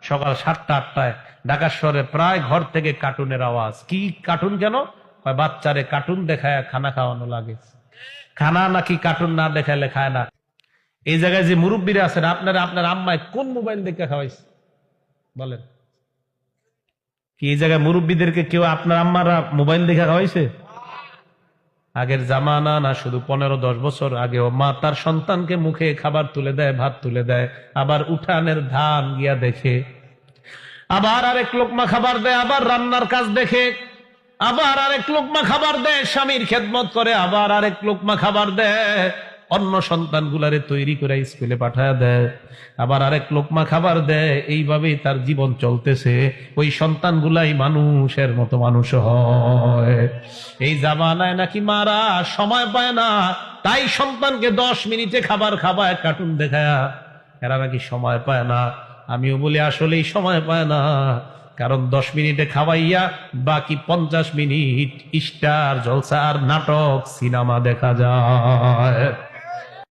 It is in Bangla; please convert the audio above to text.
সকাল 7টা-8টায় ঢাকা শহরে প্রায় ঘর থেকে কার্টুনের আওয়াজ। কি কার্টুন? কেন? বাচ্চারে কার্টুন দেখায় খানা খাওয়ানো লাগে। খানা নাকি কার্টুন না দেখাইলে খায় না। এই জায়গায় যে মুরব্বীরা আছেন, আপনার আম্মায় কোন মোবাইল দেখে খাওয়াইছে বলেন? কি এই জায়গায় মুরব্বীদেরকে কেউ আপনার আম্মারা মোবাইল দেখে খাওয়াইছে? আগের জামানা না, শুধু 15-10 বছর আগেও মা তার সন্তানকে মুখে খাবার তুলে দেয়, ভাত তুলে দেয়, আবার উঠানের ধান গিয়া দেখে, আবার আরেক লোকমা খাবার দেয়, আবার রান্নার কাজ দেখে, আবার আরেক লোকমা খাবার দেয়, স্বামীর খেদমত করে, আবার আরেক লোকমা খাবার দেয়, অন্য সন্তানগুলারে তৈরি করে স্কুলে পাঠায় দেয়, আবার আরেক লোকমা খাবার দেয়। এইভাবেই তার জীবন চলতেছে। ওই সন্তানগুলাই মানুষের মতো মানুষ হয়। এই জামানায় নাকি মারা সময় পায় না, তাই সন্তানকে 10 মিনিটে খাবার খাওয়ায় কার্টুন দেখায়। এরা নাকি সময় পায় না। আমিও বলি আসলেই সময় পায় না, কারণ 10 মিনিটে খাওয়াইয়া বাকি 50 মিনিট স্টার জলসা আর নাটক সিনেমা দেখা যায়।